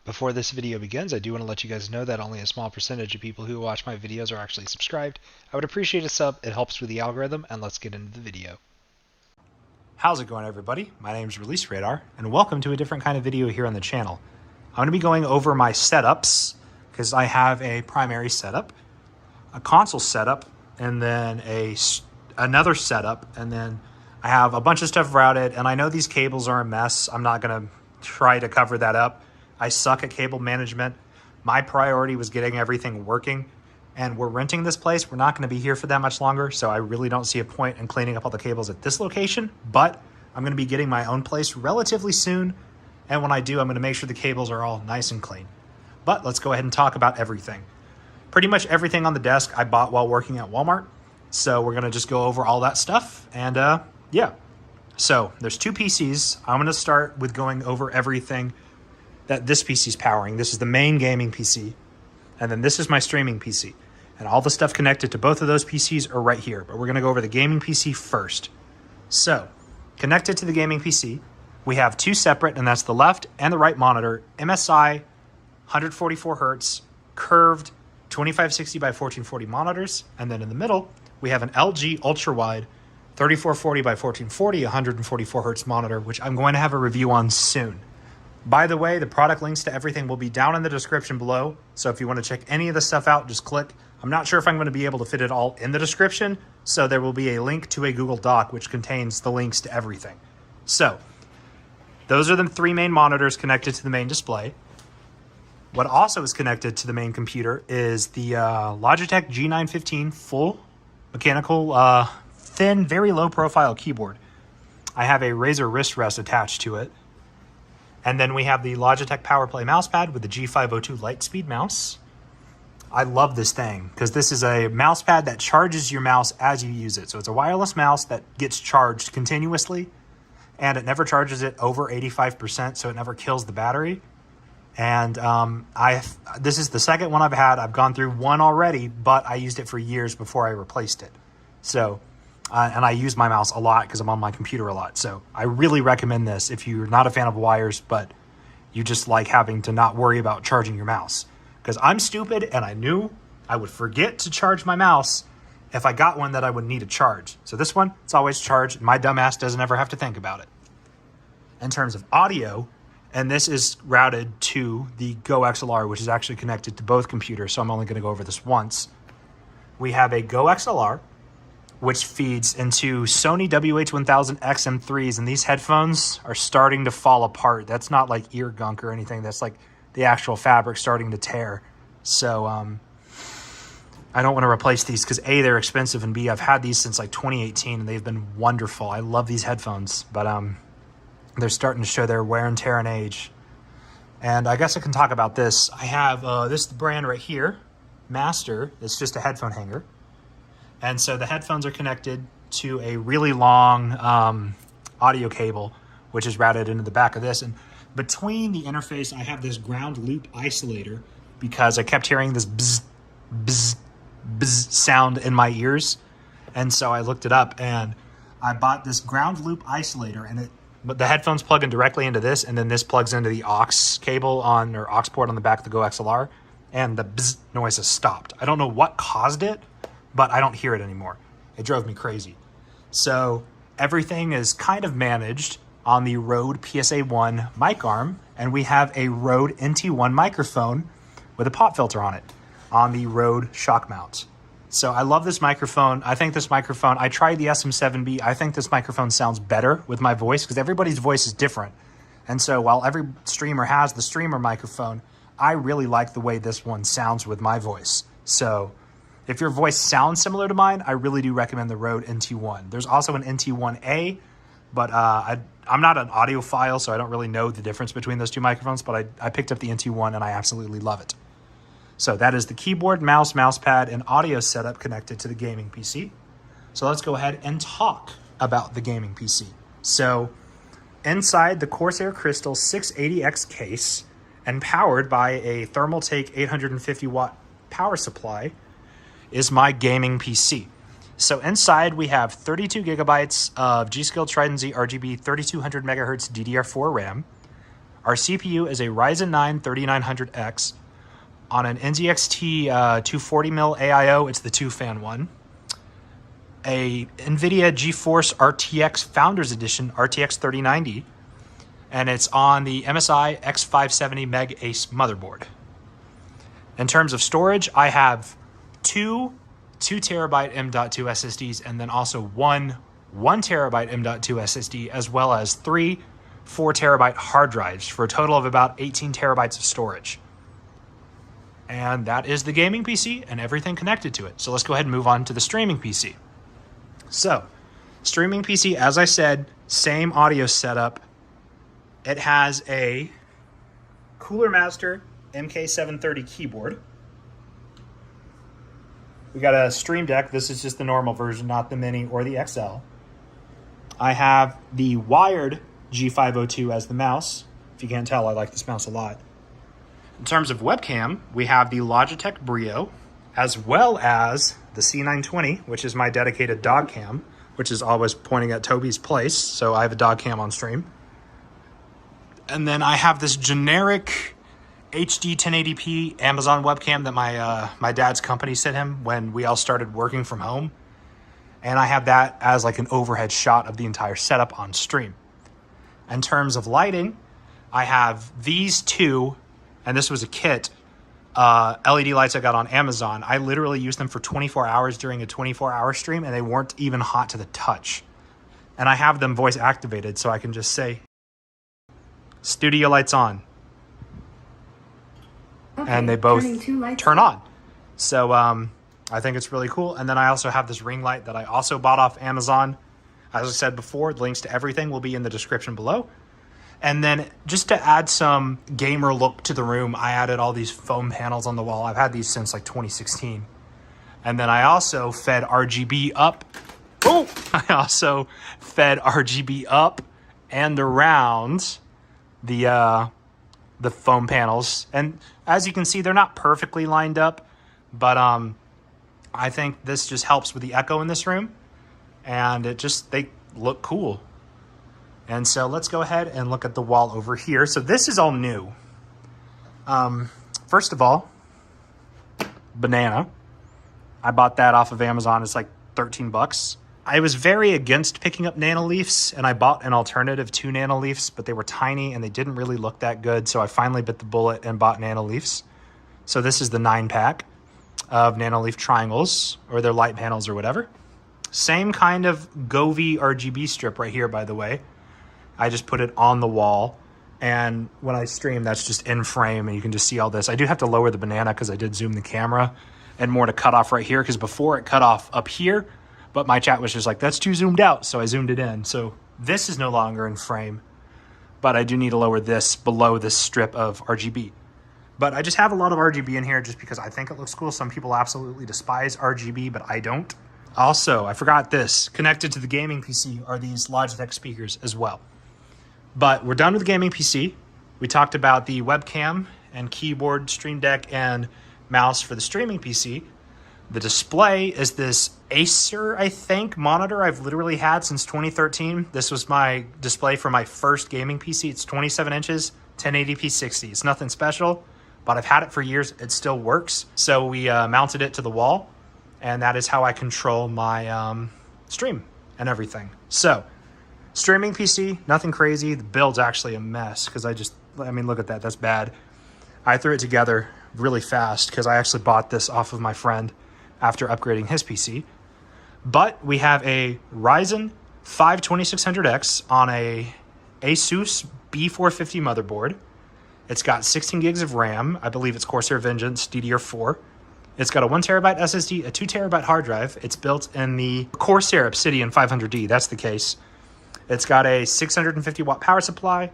Before this video begins, I do want to let you guys know that only a small percentage of people who watch my videos are actually subscribed. I would appreciate a sub, it helps with the algorithm, and let's get into the video. How's it going, everybody? My name is Release Radar, and welcome to a different kind of video here on the channel. I'm going to be going over my setups, because I have a primary setup, a console setup, and then another setup, and then I have a bunch of stuff routed, and I know these cables are a mess. I'm not going to try to cover that up. I suck at cable management. My priority was getting everything working, and we're renting this place. We're not going to be here for that much longer, so I really don't see a point in cleaning up all the cables at this location, but I'm going to be getting my own place relatively soon, and when I do, I'm going to make sure the cables are all nice and clean. But let's go ahead and talk about everything. Pretty much everything on the desk I bought while working at Walmart, so we're going to just go over all that stuff, and yeah. So there's two PCs. I'm going to start with going over everything that this PC is powering. This is the main gaming PC, and then this is my streaming PC. And all the stuff connected to both of those PCs are right here, but we're going to go over the gaming PC first. So, connected to the gaming PC, we have two separate, and that's the left and the right monitor, MSI 144 Hertz curved 2560 by 1440 monitors, and then in the middle, we have an LG ultra-wide 3440 by 1440 144 Hertz monitor, which I'm going to have a review on soon. By the way, the product links to everything will be down in the description below, so if you want to check any of the stuff out, just click. I'm not sure if I'm going to be able to fit it all in the description, so there will be a link to a Google Doc which contains the links to everything. So, those are the three main monitors connected to the main display. What also is connected to the main computer is the Logitech G915 full mechanical, thin, very low profile keyboard. I have a Razer wrist rest attached to it. And then we have the Logitech PowerPlay mousepad with the G502 Lightspeed mouse. I love this thing because this is a mousepad that charges your mouse as you use it. So it's a wireless mouse that gets charged continuously, and it never charges it over 85%, so it never kills the battery. And this is the second one I've had. I've gone through one already, but I used it for years before I replaced it. So, and I use my mouse a lot because I'm on my computer a lot. So I really recommend this if you're not a fan of wires, but you just like having to not worry about charging your mouse. Because I'm stupid and I knew I would forget to charge my mouse if I got one that I would need to charge. So this one, it's always charged. My dumb ass doesn't ever have to think about it. In terms of audio, and this is routed to the Go XLR, which is actually connected to both computers, so I'm only going to go over this once. We have a Go XLR, which feeds into Sony WH-1000 XM3s, and these headphones are starting to fall apart. That's not like ear gunk or anything. That's like the actual fabric starting to tear. So I don't want to replace these because A, they're expensive, and B, I've had these since like 2018, and they've been wonderful. I love these headphones, but they're starting to show their wear and tear and age. And I guess I can talk about this. I have this brand right here, Master. It's just a headphone hanger. And so the headphones are connected to a really long audio cable, which is routed into the back of this. And between the interface, I have this ground loop isolator because I kept hearing this bzz, bzz, bzz sound in my ears. And so I looked it up and I bought this ground loop isolator, but the headphones plug in directly into this, and then this plugs into the aux cable or aux port on the back of the Go XLR, and the bzz noise has stopped. I don't know what caused it, but I don't hear it anymore. It drove me crazy. So everything is kind of managed on the Rode PSA-1 mic arm, and we have a Rode NT1 microphone with a pop filter on it on the Rode shock mount. So I love this microphone. I think this microphone, I tried the SM7B. I think this microphone sounds better with my voice because everybody's voice is different. And so while every streamer has the streamer microphone, I really like the way this one sounds with my voice. So if your voice sounds similar to mine, I really do recommend the Rode NT1. There's also an NT1A, but I'm not an audiophile, so I don't really know the difference between those two microphones, but I picked up the NT1 and I absolutely love it. So that is the keyboard, mouse, mousepad, and audio setup connected to the gaming PC. So let's go ahead and talk about the gaming PC. So inside the Corsair Crystal 680X case and powered by a Thermaltake 850 watt power supply is my gaming PC. So inside we have 32 gigabytes of G.Skill Trident Z RGB 3200 megahertz DDR4 RAM. Our CPU is a Ryzen 9 3900X on an NZXT 240mm AIO. It's the 2-fan one. A NVIDIA GeForce RTX Founders Edition RTX 3090. And it's on the MSI X570 Meg Ace motherboard. In terms of storage, I have two 2 terabyte M.2 SSDs and then also one 1 terabyte M.2 SSD, as well as 3 4 terabyte hard drives for a total of about 18 terabytes of storage. And that is the gaming PC and everything connected to it. So let's go ahead and move on to the streaming PC. So, streaming PC, as I said, same audio setup. It has a Cooler Master MK730 keyboard. We got a Stream Deck. This is just the normal version, not the Mini or the XL. I have the wired G502 as the mouse. If you can't tell, I like this mouse a lot. In terms of webcam, we have the Logitech Brio, as well as the C920, which is my dedicated dog cam, which is always pointing at Toby's place, so I have a dog cam on stream. And then I have this generic HD 1080p Amazon webcam that my dad's company sent him when we all started working from home. And I have that as like an overhead shot of the entire setup on stream. In terms of lighting, I have these two, and this was a kit, LED lights I got on Amazon. I literally used them for 24 hours during a 24-hour stream, and they weren't even hot to the touch. And I have them voice activated, so I can just say, studio lights on. Okay, and they both turn on. So I think it's really cool. And then I also have this ring light that I also bought off Amazon. As I said before, links to everything will be in the description below. And then just to add some gamer look to the room, I added all these foam panels on the wall. I've had these since like 2016. And then I also fed RGB up. Oh, I also fed RGB up and around the foam panels. And as you can see, they're not perfectly lined up, but I think this just helps with the echo in this room. And they look cool. And so let's go ahead and look at the wall over here. So this is all new. First of all, banana. I bought that off of Amazon. It's like 13 bucks. I was very against picking up Nanoleafs, and I bought an alternative to Nanoleafs, but they were tiny and they didn't really look that good. So I finally bit the bullet and bought Nanoleafs. So this is the 9-pack of Nanoleaf triangles, or their light panels or whatever. Same kind of Govee RGB strip right here, by the way. I just put it on the wall, and when I stream, that's just in frame, and you can just see all this. I do have to lower the banana because I did zoom the camera, and more to cut off right here, because before it cut off up here, but my chat was just like, that's too zoomed out, so I zoomed it in. So this is no longer in frame, but I do need to lower this below this strip of RGB. But I just have a lot of RGB in here just because I think it looks cool. Some people absolutely despise RGB, but I don't. Also, I forgot this. Connected to the gaming PC are these Logitech speakers as well. But we're done with the gaming PC. We talked about the webcam and keyboard, Stream Deck, and mouse for the streaming PC. The display is this Acer, I think, monitor I've literally had since 2013. This was my display for my first gaming PC. It's 27 inches, 1080p 60. It's nothing special, but I've had it for years. It still works. So we mounted it to the wall, and that is how I control my stream and everything. So, streaming PC, nothing crazy. The build's actually a mess because I mean, look at that. That's bad. I threw it together really fast because I actually bought this off of my friend after upgrading his PC. But we have a Ryzen 5 2600X on a Asus B450 motherboard. It's got 16 gigs of RAM. I believe it's Corsair Vengeance DDR4. It's got a 1 terabyte SSD, a 2 terabyte hard drive. It's built in the Corsair Obsidian 500D. That's the case. It's got a 650 watt power supply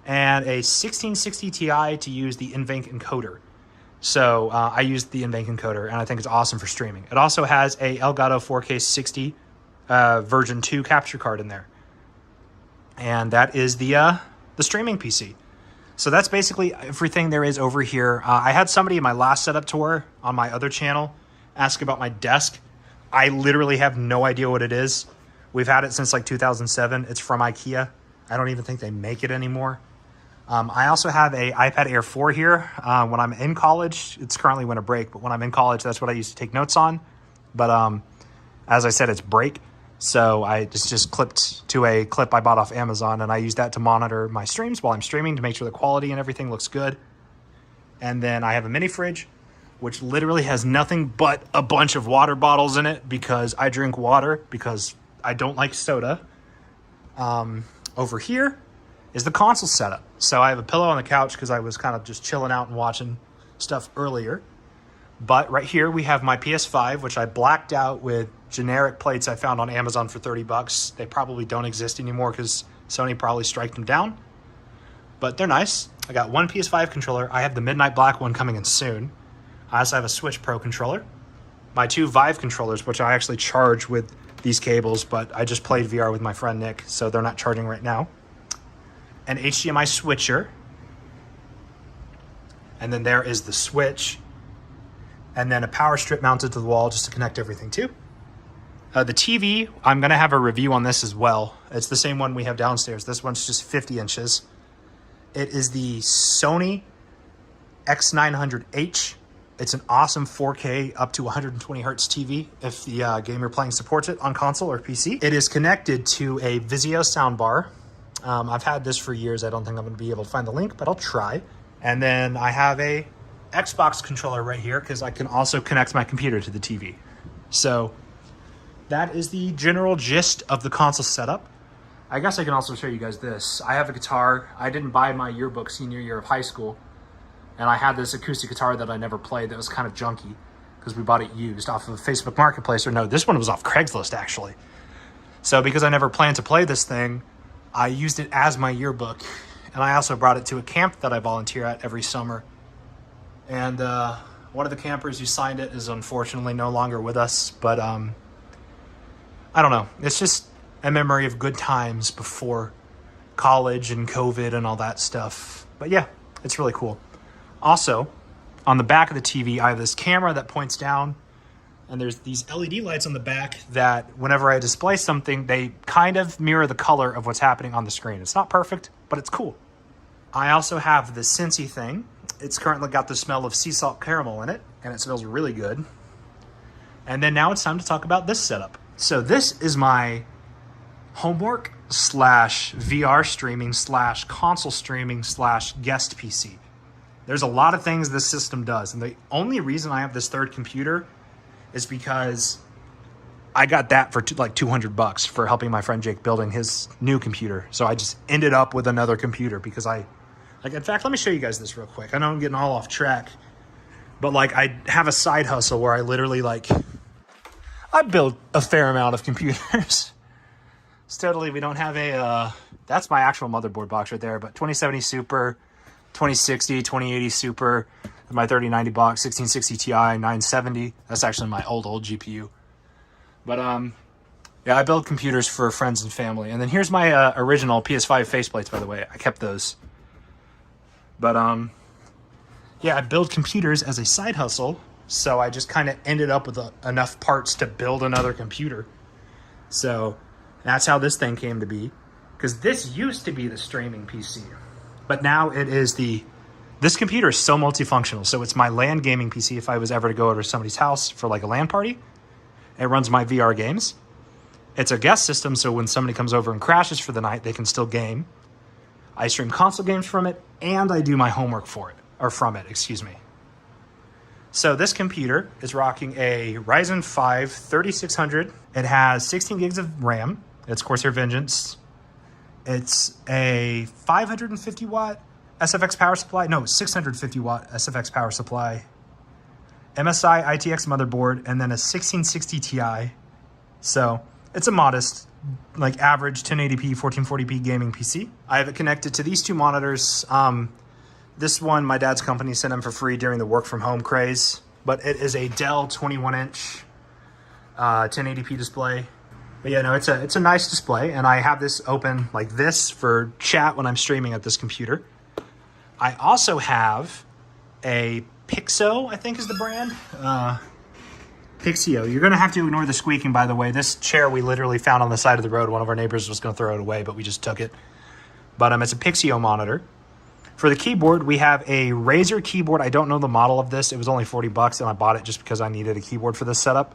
and a 1660 Ti to use the NVENC encoder. So I used the NVENC encoder, and I think it's awesome for streaming. It also has a Elgato 4K 60 version 2 capture card in there. And that is the streaming PC. So that's basically everything there is over here. I had somebody in my last setup tour on my other channel ask about my desk. I literally have no idea what it is. We've had it since like 2007. It's from IKEA. I don't even think they make it anymore. I also have a iPad Air 4 here. When I'm in college, it's currently winter break, but when I'm in college, that's what I used to take notes on. But as I said, it's break. So I just clipped to a clip I bought off Amazon, and I use that to monitor my streams while I'm streaming to make sure the quality and everything looks good. And then I have a mini fridge, which literally has nothing but a bunch of water bottles in it because I drink water because I don't like soda. Over here is the console setup. So I have a pillow on the couch because I was kind of just chilling out and watching stuff earlier. But right here we have my PS5, which I blacked out with generic plates I found on Amazon for 30 bucks. They probably don't exist anymore because Sony probably striked them down. But they're nice. I got one PS5 controller. I have the Midnight Black one coming in soon. I also have a Switch Pro controller. My two Vive controllers, which I actually charge with these cables, but I just played VR with my friend Nick, so they're not charging right now. An HDMI switcher. And then there is the Switch. And then a power strip mounted to the wall just to connect everything to. The TV, I'm going to have a review on this as well. It's the same one we have downstairs. This one's just 50 inches. It is the Sony X900h. It's an awesome 4K up to 120 hertz TV if the game you're playing supports it on console or PC. It is connected to a Vizio soundbar. I've had this for years. I don't think I'm going to be able to find the link, but I'll try. And then I have a Xbox controller right here because I can also connect my computer to the TV. So that is the general gist of the console setup. I guess I can also show you guys this. I have a guitar. I didn't buy my yearbook senior year of high school. And I had this acoustic guitar that I never played that was kind of junky because we bought it used off of Facebook Marketplace. Or no, this one was off Craigslist actually. So because I never planned to play this thing, I used it as my yearbook. And I also brought it to a camp that I volunteer at every summer. And one of the campers who signed it is unfortunately no longer with us. But I don't know. It's just a memory of good times before college and COVID and all that stuff. But yeah, it's really cool. Also, on the back of the TV, I have this camera that points down, and there's these LED lights on the back that whenever I display something, they kind of mirror the color of what's happening on the screen. It's not perfect, but it's cool. I also have the Scentsy thing. It's currently got the smell of sea salt caramel in it, and it smells really good. And then now it's time to talk about this setup. So this is my homework / VR streaming / console streaming / guest PC. There's a lot of things this system does, and the only reason I have this third computer is because I got that for like 200 bucks for helping my friend Jake building his new computer. So I just ended up with another computer because in fact, let me show you guys this real quick. I know I'm getting all off track, but like I have a side hustle where I literally I build a fair amount of computers. Steadily, we don't have that's my actual motherboard box right there, but 2070 Super, 2060, 2080 Super, my 3090 box, 1660 Ti, 970. That's actually my old GPU. But yeah, I build computers for friends and family. And then here's my original PS5 faceplates, by the way. I kept those. But yeah, I build computers as a side hustle. So I just kind of ended up with enough parts to build another computer. So that's how this thing came to be. Because this used to be the streaming PC. But now it is this computer is so multifunctional. So it's my LAN gaming PC if I was ever to go over to somebody's house for like a LAN party. It runs my VR games. It's a guest system, so when somebody comes over and crashes for the night, they can still game. I stream console games from it, and I do my homework from it, excuse me. So this computer is rocking a Ryzen 5 3600. It has 16 gigs of RAM. It's Corsair Vengeance. It's a 550 watt SFX power supply. No, 650 watt SFX power supply. MSI ITX motherboard, and then a 1660 Ti. So it's a modest, like average 1080p, 1440p gaming PC. I have it connected to these two monitors. This one, my dad's company sent him for free during the work from home craze, but it is a Dell 21-inch 1080p display. But yeah, no, it's a nice display, and I have this open like this for chat when I'm streaming at this computer. I also have a Pixo, I think is the brand. Pixio. You're going to have to ignore the squeaking, by the way. This chair we literally found on the side of the road. One of our neighbors was going to throw it away, but we just took it. But it's a Pixio monitor. For the keyboard, we have a Razer Keyboard. I don't know the model of this. It was only 40 bucks, and I bought it just because I needed a keyboard for this setup.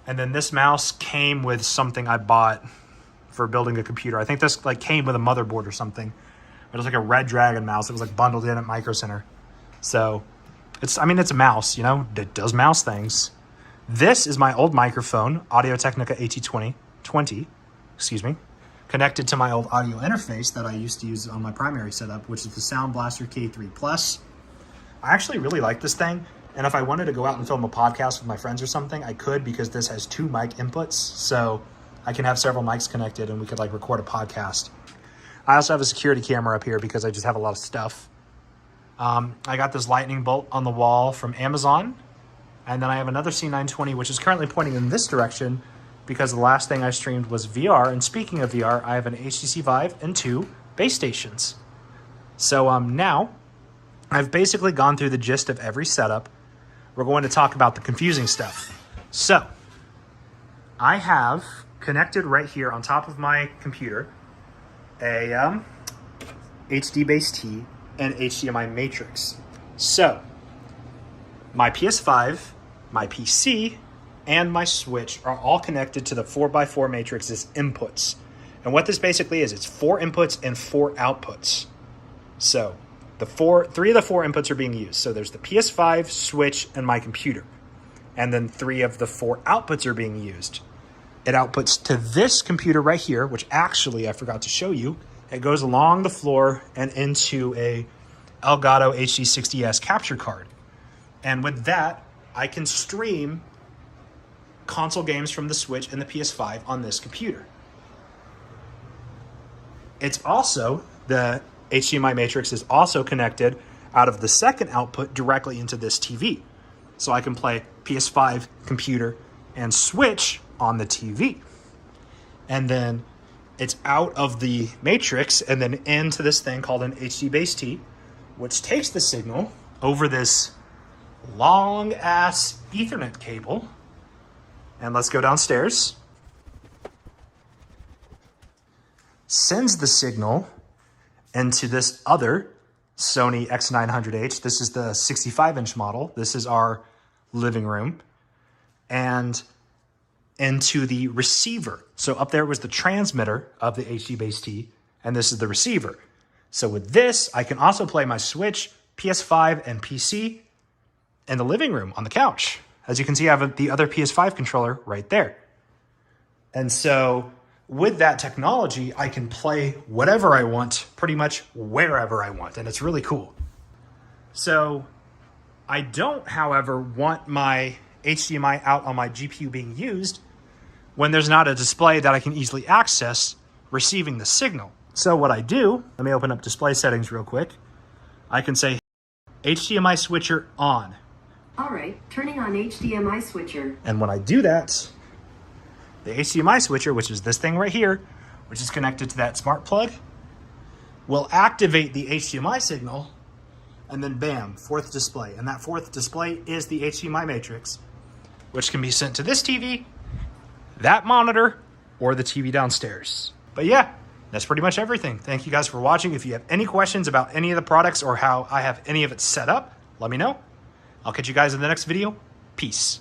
And then this mouse came with something I bought for building a computer. I think this like came with a motherboard or something. It was like a Red Dragon mouse. It was like bundled in at Micro Center. So it's a mouse, you know, it does mouse things. This is my old microphone, Audio-Technica AT20, connected to my old audio interface that I used to use on my primary setup, which is the Sound Blaster K3 Plus. I actually really like this thing, and if I wanted to go out and film a podcast with my friends or something, I could, because this has 2 mic inputs, so I can have several mics connected and we could like record a podcast. I also have a security camera up here because I just have a lot of stuff. I got this lightning bolt on the wall from Amazon, and then I have another C920, which is currently pointing in this direction, because the last thing I streamed was VR. And speaking of VR, I have an HTC Vive and 2 base stations. So now I've basically gone through the gist of every setup. We're going to talk about the confusing stuff. So I have connected right here on top of my computer a HD base T and HDMI matrix. So my PS5, my PC, and my Switch are all connected to the 4x4 matrix's inputs. And what this basically is, it's 4 inputs and 4 outputs. So the 3 of the 4 inputs are being used. So there's the PS5, Switch, and my computer. And then 3 of the 4 outputs are being used. It outputs to this computer right here, which actually I forgot to show you. It goes along the floor and into a Elgato HD60S capture card. And with that, I can stream console games from the Switch and the PS5 on this computer. It's also, the HDMI matrix is also connected out of the second output directly into this TV. So I can play PS5, computer, and Switch on the TV. And then it's out of the matrix and then into this thing called an HD base T, which takes the signal over this long ass Ethernet cable. And let's go downstairs. Sends the signal into this other Sony X900h. This is the 65-inch model. This is our living room. And into the receiver. So up there was the transmitter of the HD base T, and this is the receiver. So with this, I can also play my Switch, PS5, and PC in the living room on the couch. As you can see, I have the other PS5 controller right there. And so with that technology, I can play whatever I want, pretty much wherever I want, and it's really cool. So I don't, however, want my HDMI out on my GPU being used when there's not a display that I can easily access receiving the signal. So what I do, let me open up display settings real quick. I can say HDMI switcher on. All right, turning on HDMI switcher. And when I do that, the HDMI switcher, which is this thing right here, which is connected to that smart plug, will activate the HDMI signal, and then bam, 4th display. And that 4th display is the HDMI matrix, which can be sent to this TV, that monitor, or the TV downstairs. But yeah, that's pretty much everything. Thank you guys for watching. If you have any questions about any of the products or how I have any of it set up, let me know. I'll catch you guys in the next video. Peace.